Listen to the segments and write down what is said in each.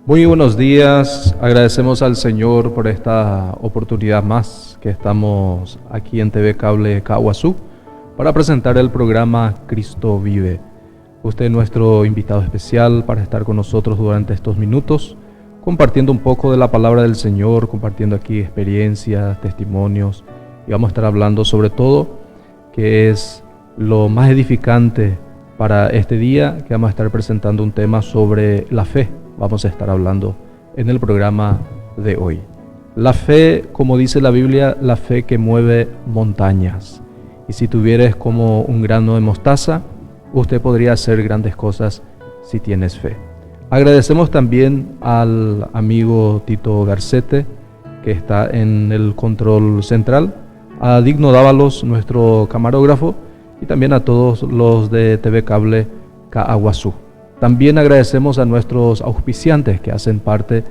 Muy buenos días, agradecemos al Señor por esta oportunidad más que estamos aquí en TV Cable Caguazú para presentar el programa Cristo Vive. Usted es nuestro invitado especial para estar con nosotros durante estos minutos, compartiendo un poco de la palabra del Señor, compartiendo aquí experiencias, testimonios, y vamos a estar hablando sobre todo que es lo más edificante para este día, que vamos a estar presentando un tema sobre la fe. Vamos a estar hablando en el programa de hoy. La fe, como dice la Biblia, la fe que mueve montañas. Y si tuvieres como un grano de mostaza, usted podría hacer grandes cosas si tienes fe. Agradecemos también al amigo Tito Garcete, que está en el control central, a Digno Dávalos, nuestro camarógrafo, y también a todos los de TV Cable Caguazú. También agradecemos a nuestros auspiciantes que hacen parte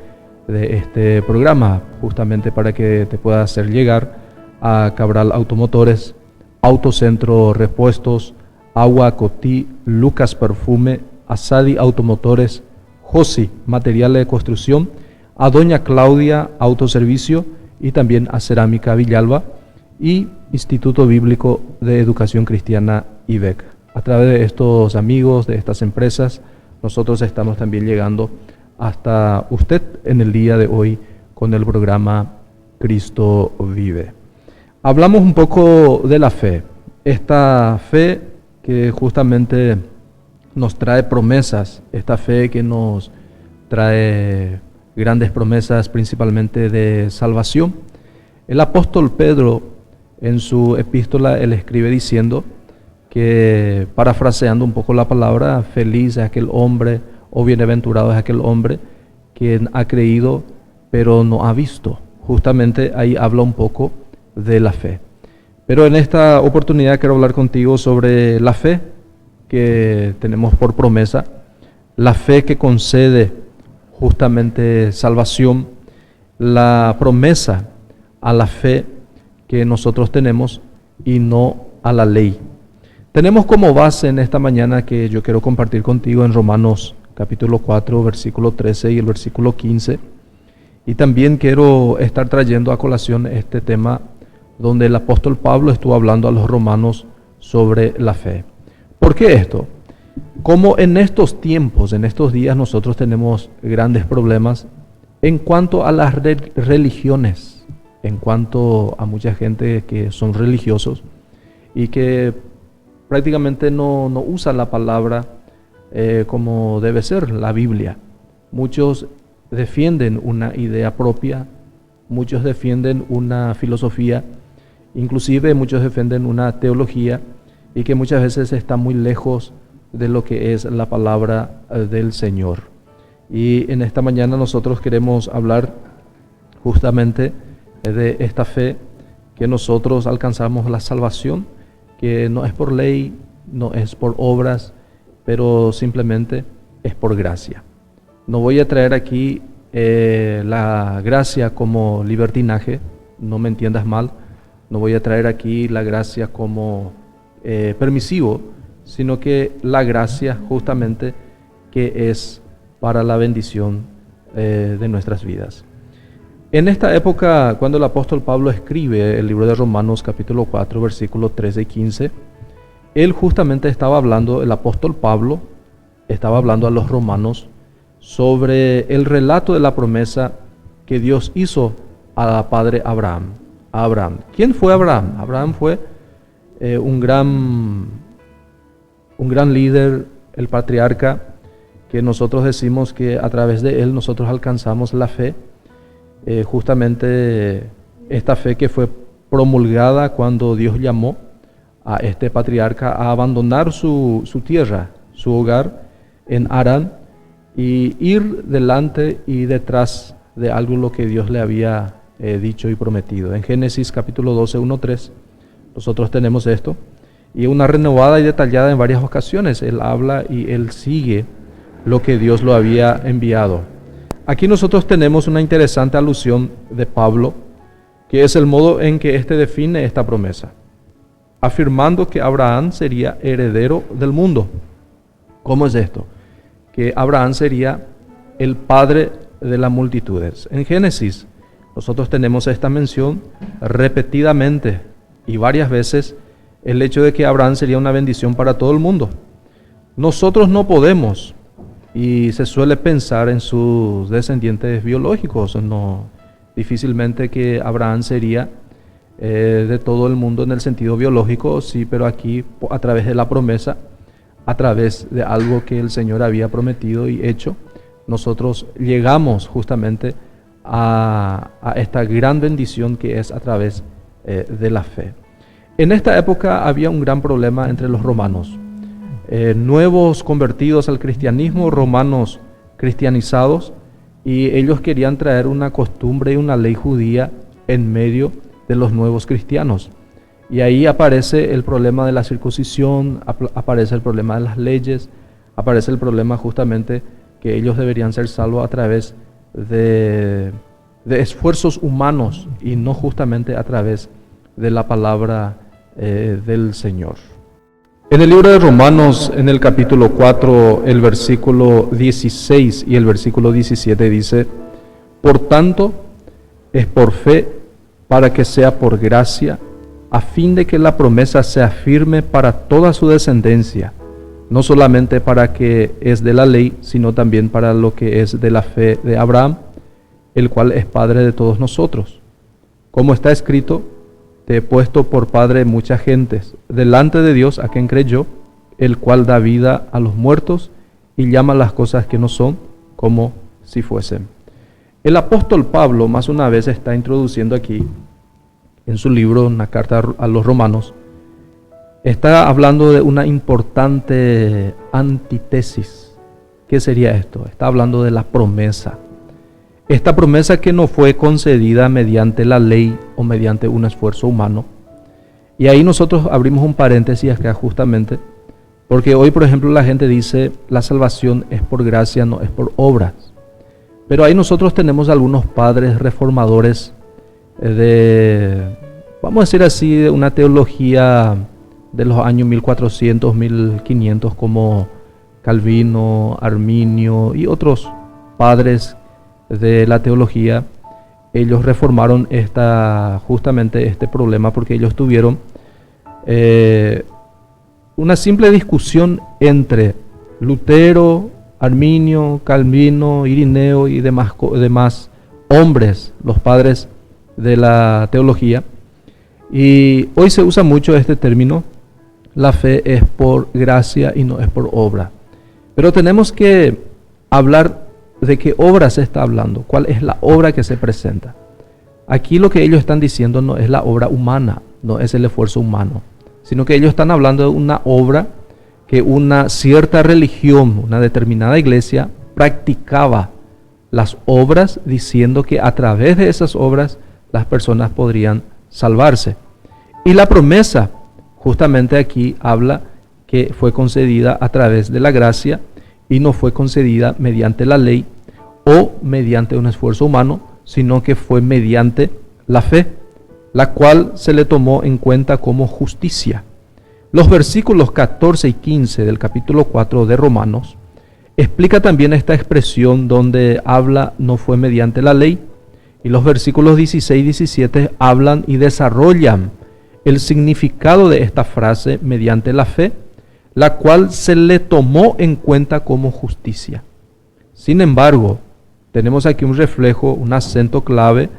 de este programa, justamente para que te pueda hacer llegar a Cabral Automotores, Autocentro Repuestos, Agua Cotí, Lucas Perfume, Asadi Automotores, Josi Material de Construcción, a Doña Claudia Autoservicio y también a Cerámica Villalba y Instituto Bíblico de Educación Cristiana IBEC. A través de estos amigos, de estas empresas, nosotros estamos también llegando hasta usted en el día de hoy con el programa Cristo Vive. Hablamos un poco de la fe, esta fe que justamente nos trae promesas, esta fe que nos trae grandes promesas principalmente de salvación. El apóstol Pedro en su epístola él escribe diciendo que, parafraseando un poco la palabra, feliz es aquel hombre o bienaventurado es aquel hombre quien ha creído pero no ha visto. Justamente ahí habla un poco de la fe. Pero en esta oportunidad quiero hablar contigo sobre la fe que tenemos por promesa, la fe que concede justamente salvación, la promesa a la fe que nosotros tenemos y no a la ley. Tenemos como base en esta mañana que yo quiero compartir contigo en Romanos capítulo 4, versículo 13 y el versículo 15. Y también quiero estar trayendo a colación este tema donde el apóstol Pablo estuvo hablando a los romanos sobre la fe. ¿Por qué esto? Como en estos tiempos, en estos días nosotros tenemos grandes problemas en cuanto a las religiones, en cuanto a mucha gente que son religiosos y que prácticamente no usa la palabra como debe ser, la Biblia. Muchos defienden una idea propia, muchos defienden una filosofía, inclusive muchos defienden una teología y que muchas veces está muy lejos de lo que es la palabra del Señor. Y en esta mañana nosotros queremos hablar justamente de esta fe que nosotros alcanzamos la salvación, que no es por ley, no es por obras, pero simplemente es por gracia. No voy a traer aquí la gracia como libertinaje, no me entiendas mal, no voy a traer aquí la gracia como permisivo, sino que la gracia justamente que es para la bendición de nuestras vidas. En esta época, cuando el apóstol Pablo escribe el libro de Romanos capítulo 4, versículos 13 y 15, él justamente estaba hablando, el apóstol Pablo estaba hablando a los romanos sobre el relato de la promesa que Dios hizo a padre Abraham. ¿Quién fue Abraham? Abraham fue un gran líder, el patriarca, que nosotros decimos que a través de él nosotros alcanzamos la fe. Justamente esta fe que fue promulgada cuando Dios llamó a este patriarca a abandonar su tierra, su hogar en Harán y ir delante y detrás de algo lo que Dios le había dicho y prometido. En Génesis capítulo 12, 1-3 nosotros tenemos esto y una renovada y detallada en varias ocasiones. Él habla y él sigue lo que Dios lo había enviado. Aquí nosotros tenemos una interesante alusión de Pablo, que es el modo en que éste define esta promesa, afirmando que Abraham sería heredero del mundo. ¿Cómo es esto? Que Abraham sería el padre de las multitudes. En Génesis nosotros tenemos esta mención repetidamente y varias veces, el hecho de que Abraham sería una bendición para todo el mundo. Nosotros no podemos, y se suele pensar en sus descendientes biológicos, no, difícilmente que Abraham sería de todo el mundo en el sentido biológico, sí, pero aquí a través de la promesa, a través de algo que el Señor había prometido y hecho, nosotros llegamos justamente a esta gran bendición que es a través de la fe. En esta época había un gran problema entre los romanos. Nuevos convertidos al cristianismo, romanos cristianizados, y ellos querían traer una costumbre y una ley judía en medio de los nuevos cristianos. Y ahí aparece el problema de la circuncisión, aparece el problema de las leyes, aparece el problema justamente que ellos deberían ser salvos a través de esfuerzos humanos y no justamente a través de la palabra del Señor. En el libro de Romanos, en el capítulo 4, el versículo 16 y el versículo 17 dice: por tanto, es por fe, para que sea por gracia, a fin de que la promesa sea firme para toda su descendencia, no solamente para que es de la ley, sino también para lo que es de la fe de Abraham, el cual es padre de todos nosotros. Como está escrito: te he puesto por padre de muchas gentes, delante de Dios a quien creyó, el cual da vida a los muertos y llama las cosas que no son como si fuesen. El apóstol Pablo más una vez está introduciendo aquí, en su libro, una carta a los romanos, está hablando de una importante antítesis. ¿Qué sería esto? Está hablando de la promesa. Esta promesa que no fue concedida mediante la ley o mediante un esfuerzo humano. Y ahí nosotros abrimos un paréntesis acá justamente, porque hoy, por ejemplo, la gente dice la salvación es por gracia, no es por obras. Pero ahí nosotros tenemos algunos padres reformadores vamos a decir así, de una teología de los años 1400, 1500, como Calvino, Arminio y otros padres de la teología. Ellos reformaron justamente este problema porque ellos tuvieron una simple discusión entre Lutero, Arminio, Calvino, Irineo y demás hombres, los padres de la teología. Y hoy se usa mucho este término: la fe es por gracia y no es por obra. Pero tenemos que hablar de qué obra se está hablando, cuál es la obra que se presenta. Aquí lo que ellos están diciendo no es la obra humana, no es el esfuerzo humano, sino que ellos están hablando de una obra que una cierta religión, una determinada iglesia, practicaba las obras, diciendo que a través de esas obras las personas podrían salvarse. Y la promesa, justamente aquí habla que fue concedida a través de la gracia y no fue concedida mediante la ley o mediante un esfuerzo humano, sino que fue mediante la fe, la cual se le tomó en cuenta como justicia. Los versículos 14 y 15 del capítulo 4 de Romanos explica también esta expresión donde habla no fue mediante la ley, y los versículos 16 y 17 hablan y desarrollan el significado de esta frase mediante la fe, la cual se le tomó en cuenta como justicia. Sin embargo, tenemos aquí un reflejo, un acento clave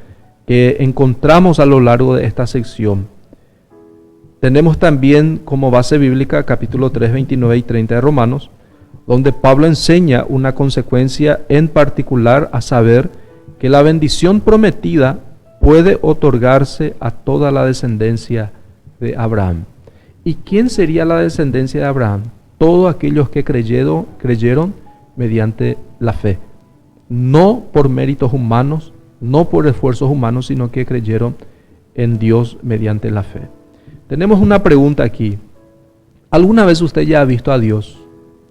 que encontramos a lo largo de esta sección. Tenemos también como base bíblica capítulo 3, 29 y 30 de Romanos, donde Pablo enseña una consecuencia en particular, a saber que la bendición prometida puede otorgarse a toda la descendencia de Abraham. ¿Y quién sería la descendencia de Abraham? Todos aquellos que creyeron mediante la fe. No por méritos humanos, no por esfuerzos humanos, sino que creyeron en Dios mediante la fe. Tenemos una pregunta aquí. ¿Alguna vez usted ya ha visto a Dios?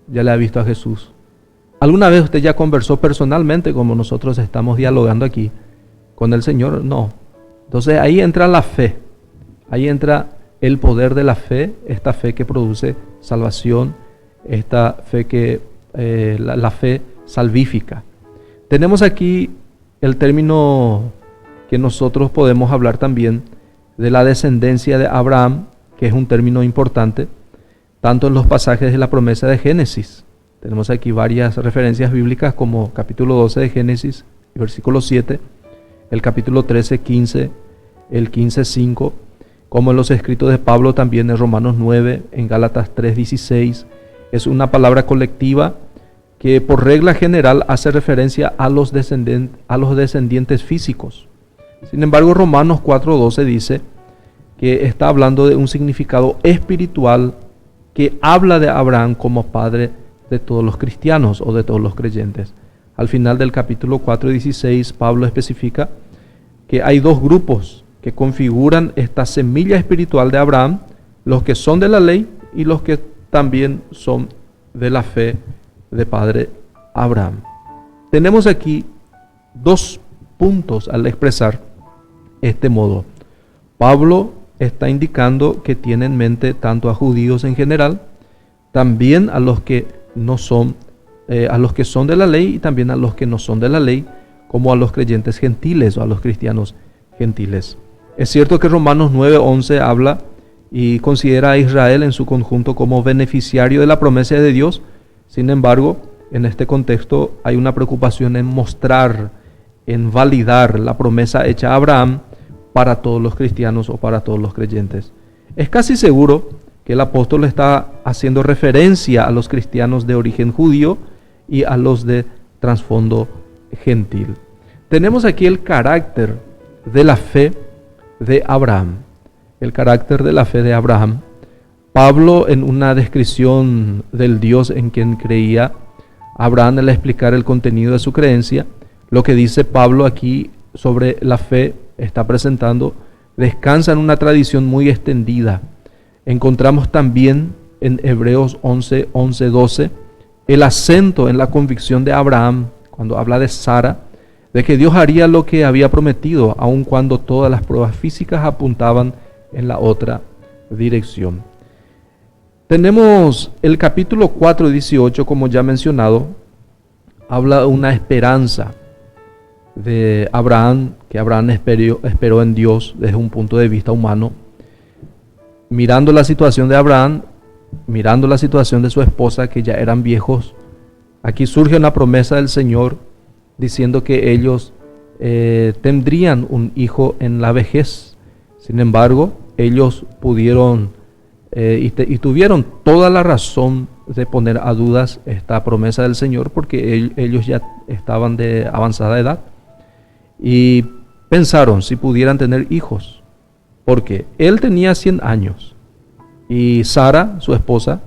¿Ya le ha visto a Jesús? ¿Alguna vez usted ya conversó personalmente, como nosotros estamos dialogando aquí, con el Señor? No. Entonces ahí entra la fe. Ahí entra el poder de la fe, esta fe que produce salvación, esta fe la fe salvífica. Tenemos aquí el término que nosotros podemos hablar también de la descendencia de Abraham, que es un término importante, tanto en los pasajes de la promesa de Génesis. Tenemos aquí varias referencias bíblicas como capítulo 12 de Génesis, versículo 7, el capítulo 13, 15, el 15, 5, como en los escritos de Pablo también en Romanos 9, en Gálatas 3, 16. Es una palabra colectiva que por regla general hace referencia a los descendientes físicos. Sin embargo, Romanos 4, 12 dice que está hablando de un significado espiritual que habla de Abraham como padre de todos los cristianos o de todos los creyentes. Al final del capítulo 4, 16, Pablo especifica que hay dos grupos que configuran esta semilla espiritual de Abraham, los que son de la ley y los que también son de la fe de padre Abraham. Tenemos aquí dos puntos al expresar este modo. Pablo está indicando que tiene en mente tanto a judíos en general, también a los que no son, a los que son de la ley y también a los que no son de la ley, como a los creyentes gentiles o a los cristianos gentiles. Es cierto que Romanos 9:11 habla y considera a Israel en su conjunto como beneficiario de la promesa de Dios. Sin embargo, en este contexto hay una preocupación en mostrar, en validar la promesa hecha a Abraham para todos los cristianos o para todos los creyentes. Es casi seguro que el apóstol está haciendo referencia a los cristianos de origen judío y a los de trasfondo gentil. Tenemos aquí el carácter de la fe de Abraham. El carácter de la fe de Abraham. Pablo, en una descripción del Dios en quien creía Abraham, al explicar el contenido de su creencia, lo que dice Pablo aquí sobre la fe está presentando, descansa en una tradición muy extendida. Encontramos también en Hebreos 11, 11, 12, el acento en la convicción de Abraham, cuando habla de Sara, de que Dios haría lo que había prometido, aun cuando todas las pruebas físicas apuntaban en la otra dirección. Tenemos el capítulo 4, 18, como ya mencionado, habla de una esperanza de Abraham, que Abraham esperó en Dios desde un punto de vista humano. Mirando la situación de Abraham, mirando la situación de su esposa, que ya eran viejos, aquí surge una promesa del Señor diciendo que ellos tendrían un hijo en la vejez. Sin embargo, ellos pudieron y tuvieron toda la razón de poner a dudas esta promesa del Señor, porque ellos ya estaban de avanzada edad y pensaron si pudieran tener hijos, porque él tenía 100 años y Sara, su esposa,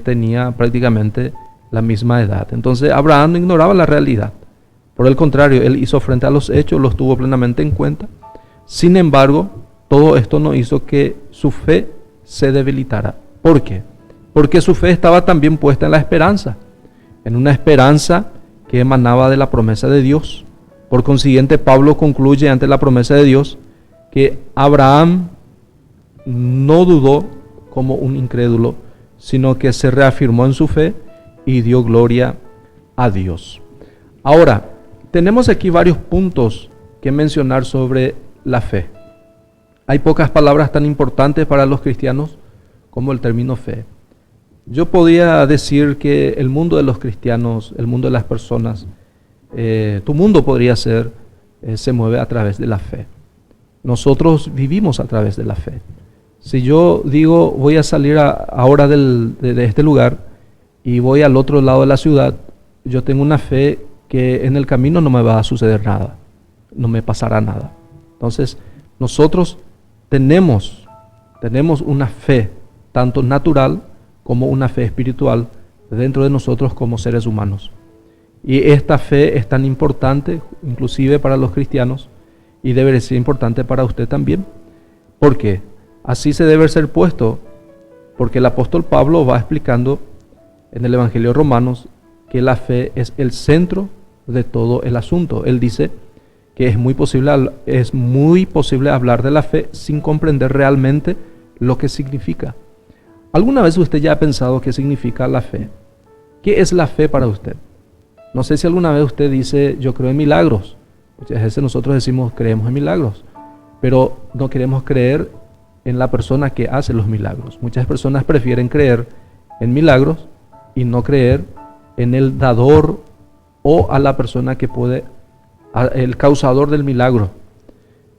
tenía prácticamente la misma edad. Entonces Abraham no ignoraba la realidad. Por el contrario, él hizo frente a los hechos, los tuvo plenamente en cuenta. Sin embargo, todo esto no hizo que su fe se debilitara. ¿Por qué? Porque su fe estaba también puesta en la esperanza, en una esperanza que emanaba de la promesa de Dios. Por consiguiente, Pablo concluye ante la promesa de Dios que Abraham no dudó como un incrédulo, sino que se reafirmó en su fe y dio gloria a Dios. Ahora, tenemos aquí varios puntos que mencionar sobre la fe. Hay pocas palabras tan importantes para los cristianos como el término fe. Yo podría decir que el mundo de los cristianos, el mundo de las personas, tu mundo podría ser, se mueve a través de la fe. Nosotros vivimos a través de la fe. Si yo digo voy a salir ahora de este lugar y voy al otro lado de la ciudad, yo tengo una fe que en el camino no me va a suceder nada, no me pasará nada. Entonces, nosotros tenemos una fe, tanto natural como una fe espiritual, dentro de nosotros como seres humanos. Y esta fe es tan importante, inclusive para los cristianos, y debe ser importante para usted también. ¿Por qué? Así se debe ser puesto, porque el apóstol Pablo va explicando en el Evangelio de Romanos que la fe es el centro de todo el asunto. Él dice que es muy posible hablar de la fe sin comprender realmente lo que significa. ¿Alguna vez usted ya ha pensado qué significa la fe? ¿Qué es la fe para usted? No sé si alguna vez usted dice, yo creo en milagros. Muchas veces nosotros decimos, creemos en milagros, pero no queremos creer en la persona que hace los milagros. Muchas personas prefieren creer en milagros y no creer en el dador o a la persona que puede, el causador del milagro.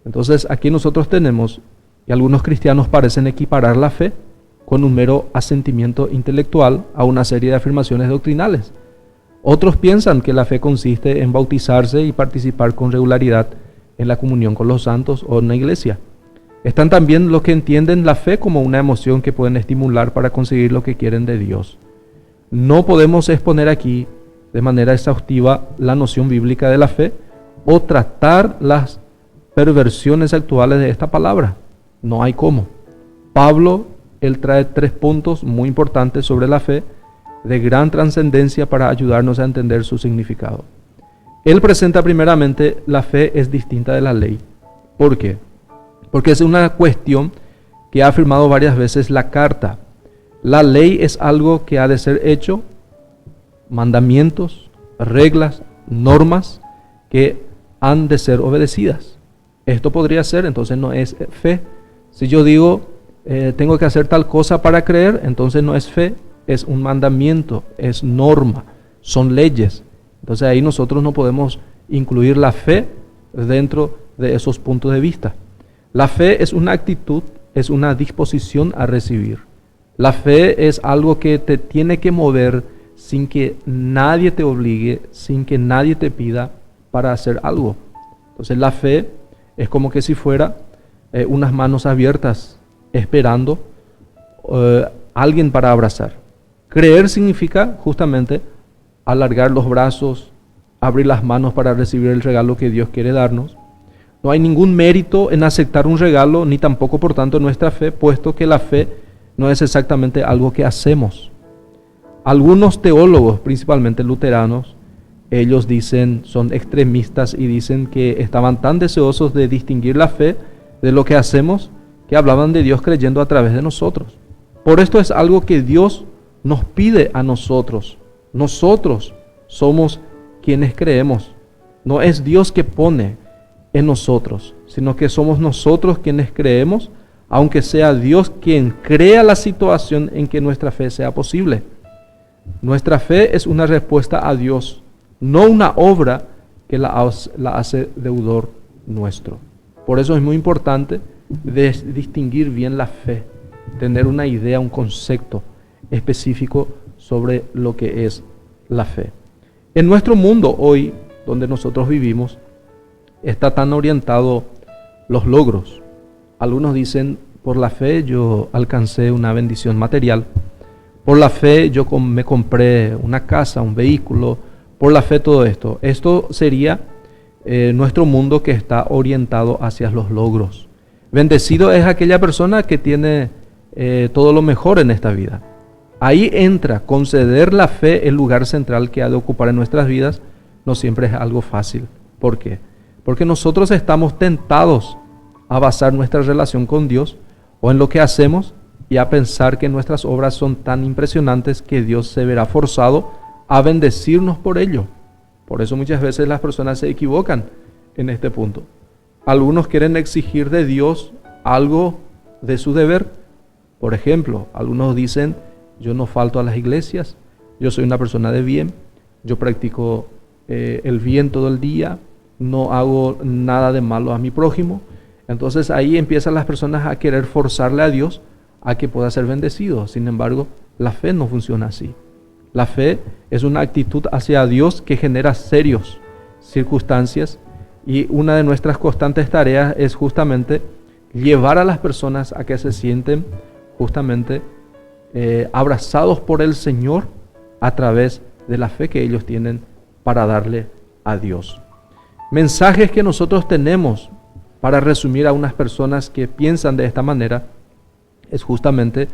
Entonces aquí nosotros tenemos, y algunos cristianos parecen equiparar la fe con un mero asentimiento intelectual a una serie de afirmaciones doctrinales. Otros piensan que la fe consiste en bautizarse y participar con regularidad en la comunión con los santos o en la iglesia. Están también los que entienden la fe como una emoción que pueden estimular para conseguir lo que quieren de Dios. No podemos exponer aquí de manera exhaustiva la noción bíblica de la fe o tratar las perversiones actuales de esta palabra. No hay cómo. Pablo, él trae 3 puntos muy importantes sobre la fe de gran trascendencia para ayudarnos a entender su significado. Él presenta primeramente la fe es distinta de la ley. ¿Por qué? Porque es una cuestión que ha afirmado varias veces la carta. La ley es algo que ha de ser hecho, mandamientos, reglas, normas que han de ser obedecidas. Esto podría ser, entonces no es fe. Si yo digo, tengo que hacer tal cosa para creer, entonces no es fe, es un mandamiento, es norma, son leyes. Entonces ahí nosotros no podemos incluir la fe dentro de esos puntos de vista. La fe es una actitud, es una disposición a recibir. La fe es algo que te tiene que mover sin que nadie te obligue, sin que nadie te pida para hacer algo. Entonces la fe es como que si fuera unas manos abiertas esperando alguien para abrazar. Creer significa justamente alargar los brazos, abrir las manos para recibir el regalo que Dios quiere darnos. No hay ningún mérito en aceptar un regalo, ni tampoco por tanto nuestra fe, puesto que la fe no es exactamente algo que hacemos. Algunos teólogos, principalmente luteranos, ellos dicen, son extremistas y dicen que estaban tan deseosos de distinguir la fe de lo que hacemos, que hablaban de Dios creyendo a través de nosotros. Por esto es algo que Dios nos pide a nosotros. Nosotros somos quienes creemos. No es Dios que pone en nosotros, sino que somos nosotros quienes creemos, aunque sea Dios quien crea la situación en que nuestra fe sea posible. Nuestra fe es una respuesta a Dios, no una obra que la hace deudor nuestro. Por eso es muy importante distinguir bien la fe, tener una idea, un concepto específico sobre lo que es la fe. En nuestro mundo hoy, donde nosotros vivimos, está tan orientado los logros. Algunos dicen, por la fe yo alcancé una bendición material, por la fe yo me compré una casa, un vehículo, por la fe todo esto. Esto sería nuestro mundo que está orientado hacia los logros. Bendecido es aquella persona que tiene todo lo mejor en esta vida. Ahí entra conceder la fe el lugar central que ha de ocupar en nuestras vidas. No siempre es algo fácil. ¿Por qué? Porque nosotros estamos tentados a basar nuestra relación con Dios o en lo que hacemos y a pensar que nuestras obras son tan impresionantes que Dios se verá forzado a bendecirnos por ello. Por eso muchas veces las personas se equivocan en este punto. Algunos quieren exigir de Dios algo de su deber. Por ejemplo, algunos dicen, yo no falto a las iglesias, yo soy una persona de bien, yo practico el bien todo el día, no hago nada de malo a mi prójimo. Entonces ahí empiezan las personas a querer forzarle a Dios a que pueda ser bendecido. Sin embargo, la fe no funciona así. La fe es una actitud hacia Dios que genera serias circunstancias, y una de nuestras constantes tareas es justamente llevar a las personas a que se sienten justamente abrazados por el Señor a través de la fe que ellos tienen para darle a Dios. Mensajes que nosotros tenemos para resumir a unas personas que piensan de esta manera es justamente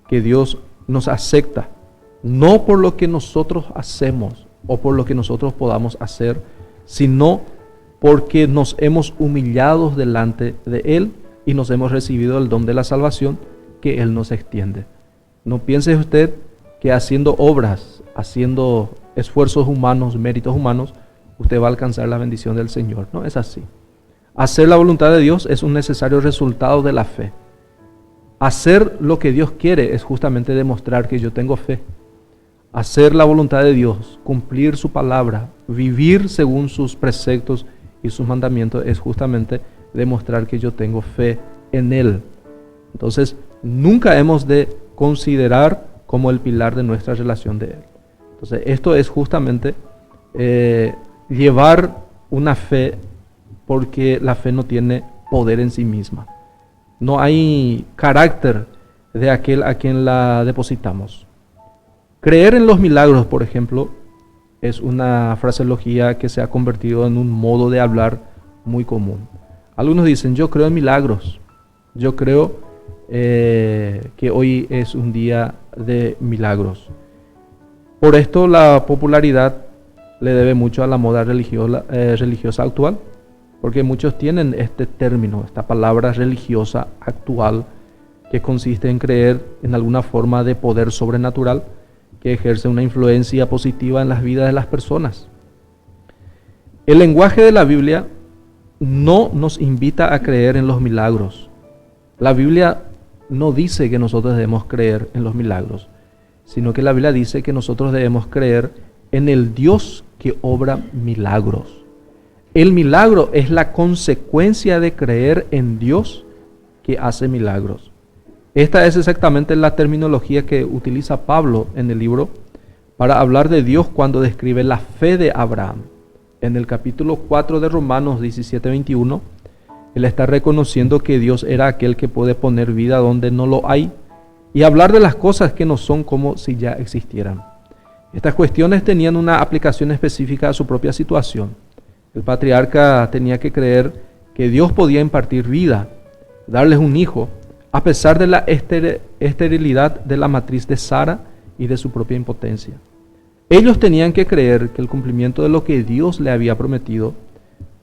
que Dios nos acepta, no por lo que nosotros hacemos o por lo que nosotros podamos hacer, sino porque nos hemos humillado delante de Él y nos hemos recibido el don de la salvación que Él nos extiende. No piense usted que haciendo obras, haciendo esfuerzos humanos, méritos humanos, usted va a alcanzar la bendición del Señor. No es así. Hacer la voluntad de Dios es un necesario resultado de la fe. Hacer lo que Dios quiere es justamente demostrar que yo tengo fe. Hacer la voluntad de Dios, cumplir su palabra, vivir según sus preceptos y sus mandamientos es justamente demostrar que yo tengo fe en Él. Entonces, nunca hemos de considerar como el pilar de nuestra relación de Él. Entonces, esto es justamente llevar una fe, porque la fe no tiene poder en sí misma. No hay carácter de aquel a quien la depositamos. Creer en los milagros, por ejemplo, es una fraseología que se ha convertido en un modo de hablar muy común. Algunos dicen, yo creo en milagros. Yo creo que hoy es un día de milagros. Por esto la popularidad le debe mucho a la moda religiosa actual, porque muchos tienen este término, esta palabra religiosa actual, que consiste en creer en alguna forma de poder sobrenatural que ejerce una influencia positiva en las vidas de las personas. El lenguaje de la Biblia no nos invita a creer en los milagros. La Biblia no dice que nosotros debemos creer en los milagros, sino que la Biblia dice que nosotros debemos creer en el Dios que obra milagros. El milagro es la consecuencia de creer en Dios que hace milagros. Esta es exactamente la terminología que utiliza Pablo en el libro para hablar de Dios cuando describe la fe de Abraham. En el capítulo 4 de Romanos 17:21, él está reconociendo que Dios era aquel que puede poner vida donde no lo hay y hablar de las cosas que no son como si ya existieran. Estas cuestiones tenían una aplicación específica a su propia situación. El patriarca tenía que creer que Dios podía impartir vida, darles un hijo, a pesar de la esterilidad de la matriz de Sara y de su propia impotencia. Ellos tenían que creer que el cumplimiento de lo que Dios le había prometido,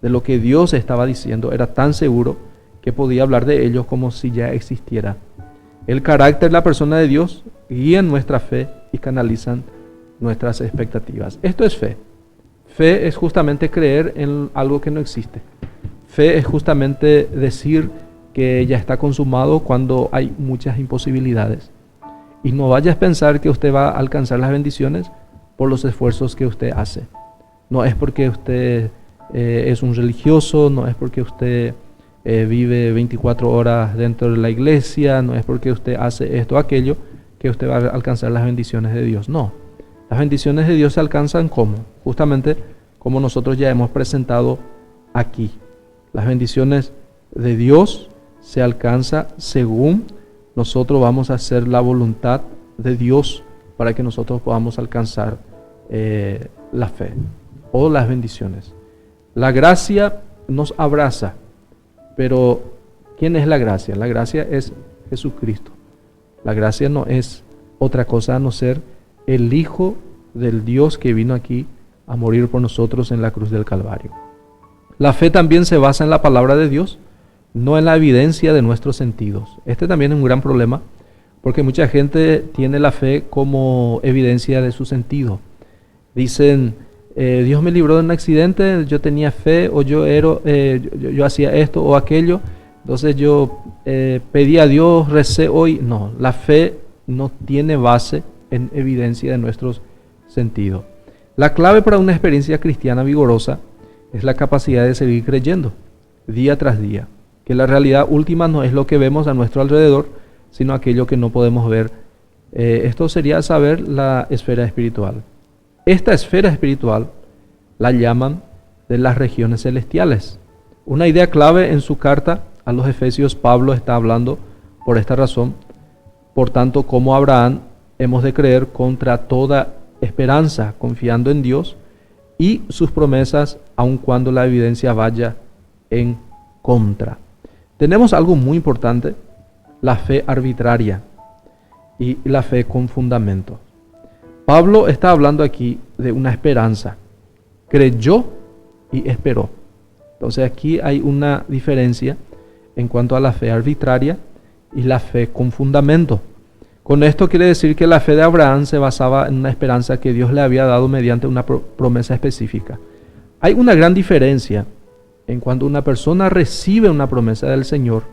de lo que Dios estaba diciendo, era tan seguro que podía hablar de ellos como si ya existiera. El carácter, la persona de Dios, guían nuestra fe y canalizan nuestras expectativas. Esto es fe. Fe es justamente creer en algo que no existe. Fe es justamente decir que ya está consumado cuando hay muchas imposibilidades. Y no vayas a pensar que usted va a alcanzar las bendiciones por los esfuerzos que usted hace. No es porque usted es un religioso, no es porque usted vive 24 horas dentro de la iglesia, no es porque usted hace esto o aquello, que usted va a alcanzar las bendiciones de Dios. No. Las bendiciones de Dios se alcanzan ¿cómo? Justamente como nosotros ya hemos presentado aquí. Las bendiciones de Dios se alcanza según nosotros vamos a hacer la voluntad de Dios para que nosotros podamos alcanzar la fe o las bendiciones. La gracia nos abraza, pero ¿quién es la gracia? La gracia es Jesucristo. La gracia no es otra cosa a no ser el Hijo del Dios que vino aquí a morir por nosotros en la cruz del Calvario. La fe también se basa en la palabra de Dios, no en la evidencia de nuestros sentidos. Este también es un gran problema, porque mucha gente tiene la fe como evidencia de su sentido. Dicen, Dios me libró de un accidente, yo tenía fe, o yo hacía esto o aquello, entonces yo pedí a Dios, recé hoy. No, la fe no tiene base en evidencia de nuestros sentidos. La clave para una experiencia cristiana vigorosa es la capacidad de seguir creyendo día tras día, que la realidad última no es lo que vemos a nuestro alrededor, sino aquello que no podemos ver. Esto sería saber la esfera espiritual. Esta esfera espiritual la llaman de las regiones celestiales. Una idea clave en su carta a los Efesios, Pablo está hablando por esta razón. Por tanto, como Abraham, hemos de creer contra toda esperanza, confiando en Dios y sus promesas, aun cuando la evidencia vaya en contra. Tenemos algo muy importante, la fe arbitraria y la fe con fundamento. Pablo está hablando aquí de una esperanza. Creyó y esperó. Entonces aquí hay una diferencia en cuanto a la fe arbitraria y la fe con fundamento. Con esto quiere decir que la fe de Abraham se basaba en una esperanza que Dios le había dado mediante una promesa específica. Hay una gran diferencia en cuando una persona recibe una promesa del Señor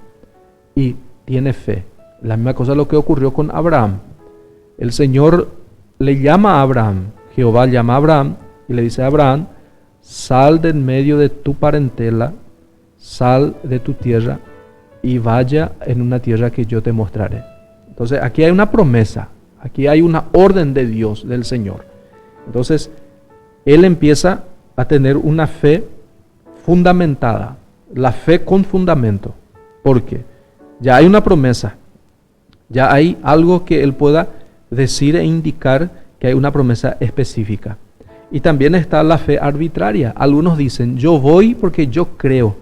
y tiene fe. La misma cosa es lo que ocurrió con Abraham. El Señor le llama a Abraham, Jehová llama a Abraham y le dice a Abraham: sal de en medio de tu parentela, sal de tu tierra y vaya en una tierra que yo te mostraré. Entonces aquí hay una promesa, aquí hay una orden de Dios, del Señor. Entonces él empieza a tener una fe fundamentada, la fe con fundamento, porque ya hay una promesa, ya hay algo que él pueda decir e indicar que hay una promesa específica. Y también está la fe arbitraria. Algunos dicen: yo voy porque yo creo,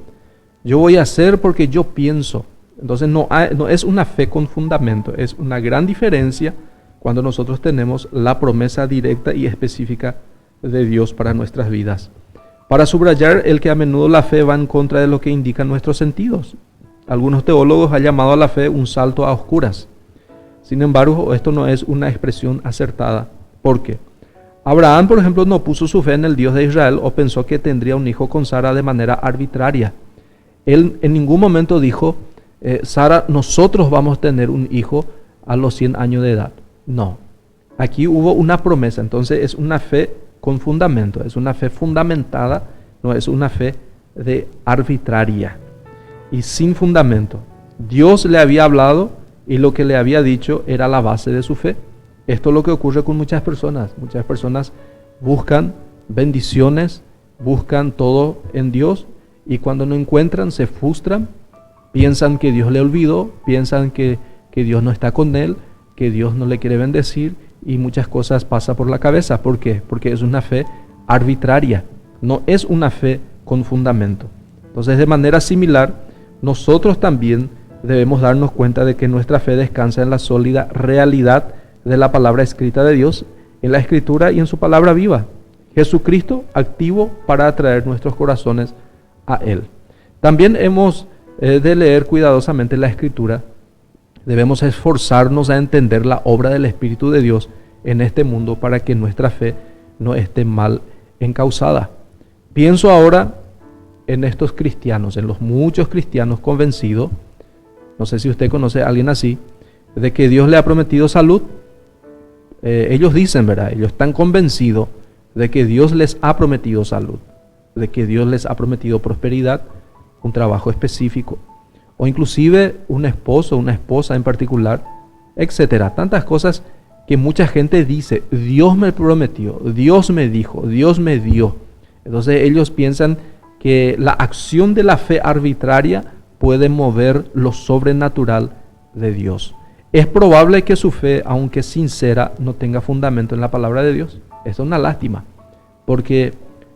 yo voy a hacer porque yo pienso. Entonces no es una fe con fundamento. Es una gran diferencia cuando nosotros tenemos la promesa directa y específica de Dios para nuestras vidas. Para subrayar el que a menudo la fe va en contra de lo que indican nuestros sentidos. Algunos teólogos han llamado a la fe un salto a oscuras. Sin embargo, esto no es una expresión acertada. ¿Por qué? Abraham, por ejemplo, no puso su fe en el Dios de Israel o pensó que tendría un hijo con Sara de manera arbitraria. Él en ningún momento dijo: Sara, nosotros vamos a tener un hijo a los 100 años de edad. No. Aquí hubo una promesa. Entonces es una fe con fundamento. Es una fe fundamentada. No es una fe de arbitraria y sin fundamento. Dios le había hablado y lo que le había dicho era la base de su fe. Esto es lo que ocurre con muchas personas. Muchas personas buscan bendiciones, buscan todo en Dios y cuando no encuentran se frustran, piensan que Dios le olvidó, piensan que Dios no está con él, que Dios no le quiere bendecir y muchas cosas pasan por la cabeza. ¿Por qué? Porque es una fe arbitraria, no es una fe con fundamento. Entonces, de manera similar, nosotros también debemos darnos cuenta de que nuestra fe descansa en la sólida realidad de la palabra escrita de Dios, en la Escritura y en su palabra viva. Jesucristo activo para atraer nuestros corazones a Él. También hemos de leer cuidadosamente la Escritura. Debemos esforzarnos a entender la obra del Espíritu de Dios en este mundo para que nuestra fe no esté mal encauzada. Pienso ahora en estos cristianos, en los muchos cristianos convencidos, no sé si usted conoce a alguien así, de que Dios le ha prometido salud. Ellos dicen, ¿verdad? Ellos están convencidos de que Dios les ha prometido salud, de que Dios les ha prometido prosperidad, un trabajo específico, o inclusive un esposo, una esposa en particular, etcétera. Tantas cosas que mucha gente dice: Dios me prometió, Dios me dijo, Dios me dio. Entonces ellos piensan que la acción de la fe arbitraria puede mover lo sobrenatural de Dios. Es probable que su fe, aunque sincera, no tenga fundamento en la palabra de Dios. Esto es una lástima, porque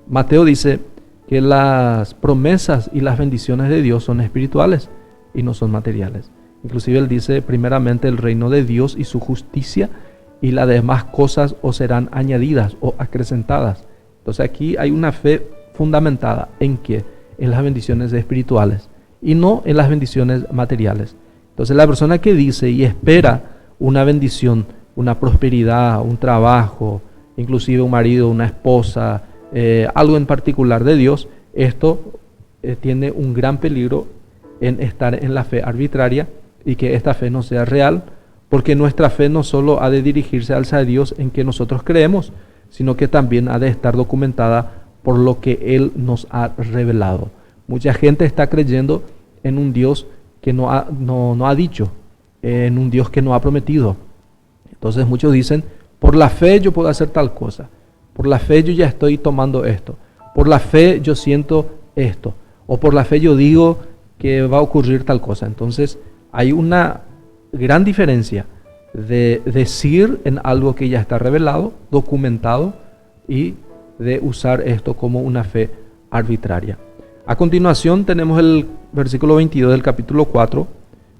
Mateo dice que las promesas y las bendiciones de Dios son espirituales y no son materiales. Inclusive él dice: primeramente el reino de Dios y su justicia, y las demás cosas os serán añadidas o acrecentadas. Entonces aquí hay una fe fundamentada en ¿qué? En las bendiciones espirituales y no en las bendiciones materiales. Entonces la persona que dice y espera una bendición, una prosperidad, un trabajo, inclusive un marido, una esposa, algo en particular de Dios, esto tiene un gran peligro en estar en la fe arbitraria y que esta fe no sea real, porque nuestra fe no solo ha de dirigirse hacia Dios en que nosotros creemos, sino que también ha de estar documentada por lo que Él nos ha revelado. Mucha gente está creyendo en un Dios que no ha dicho, en un Dios que no ha prometido. Entonces muchos dicen: por la fe yo puedo hacer tal cosa, por la fe yo ya estoy tomando esto, por la fe yo siento esto, o por la fe yo digo que va a ocurrir tal cosa. Entonces hay una gran diferencia de decir en algo que ya está revelado, documentado, y de usar esto como una fe arbitraria. A continuación tenemos el versículo 22 del capítulo 4,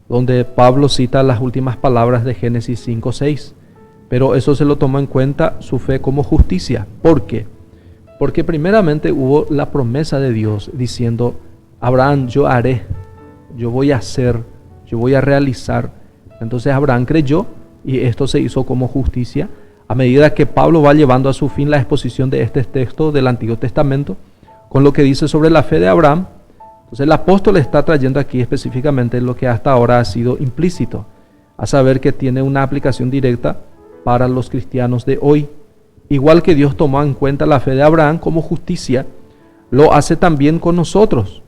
donde Pablo cita las últimas palabras de Génesis 5:6. Pero eso se lo tomó en cuenta su fe como justicia. ¿Por qué? Porque primeramente hubo la promesa de Dios diciendo: Abraham, yo haré, yo voy a hacer, yo voy a realizar. Entonces Abraham creyó y esto se hizo como justicia. A medida que Pablo va llevando a su fin la exposición de este texto del Antiguo Testamento, con lo que dice sobre la fe de Abraham, entonces el apóstol está trayendo aquí específicamente lo que hasta ahora ha sido implícito, a saber que tiene una aplicación directa para los cristianos de hoy. Igual que Dios tomó en cuenta la fe de Abraham como justicia, lo hace también con nosotros.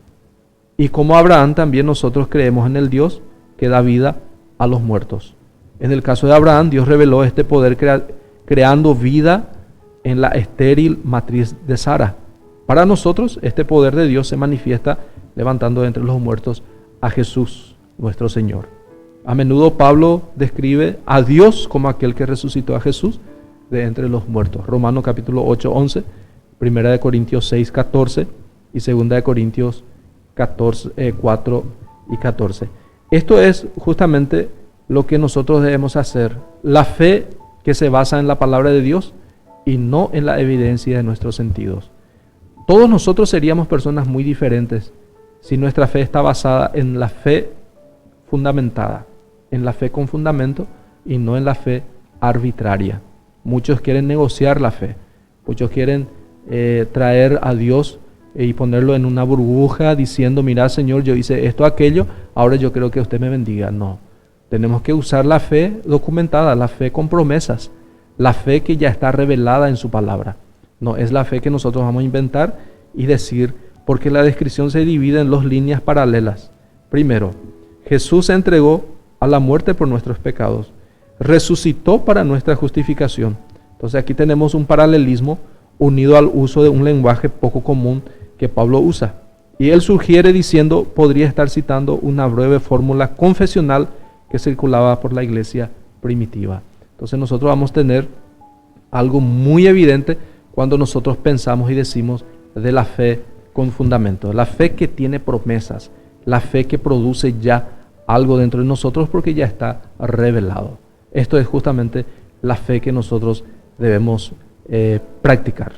Y como Abraham, también nosotros creemos en el Dios que da vida a los muertos. En el caso de Abraham, Dios reveló este poder creando vida en la estéril matriz de Sara. Para nosotros, este poder de Dios se manifiesta levantando de entre los muertos a Jesús, nuestro Señor. A menudo Pablo describe a Dios como aquel que resucitó a Jesús de entre los muertos. Romanos capítulo 8, 11, 1 Corintios 6, 14 y 2 Corintios 4 y 14. Esto es justamente lo que nosotros debemos hacer. La fe que se basa en la palabra de Dios y no en la evidencia de nuestros sentidos. Todos nosotros seríamos personas muy diferentes si nuestra fe está basada en la fe fundamentada, en la fe con fundamento y no en la fe arbitraria. Muchos quieren negociar la fe, muchos quieren traer a Dios y ponerlo en una burbuja diciendo, mira Señor, yo hice esto, aquello, ahora yo creo que usted me bendiga. No, tenemos que usar la fe documentada, la fe con promesas, la fe que ya está revelada en su palabra. No es la fe que nosotros vamos a inventar y decir, porque la descripción se divide en dos líneas paralelas. Primero, Jesús se entregó a la muerte por nuestros pecados, resucitó para nuestra justificación. Entonces aquí tenemos un paralelismo unido al uso de un lenguaje poco común que Pablo usa. Y él sugiere diciendo, podría estar citando una breve fórmula confesional que circulaba por la iglesia primitiva. Entonces nosotros vamos a tener algo muy evidente cuando nosotros pensamos y decimos de la fe con fundamento, la fe que tiene promesas, la fe que produce ya algo dentro de nosotros porque ya está revelado. Esto es justamente la fe que nosotros debemos practicar.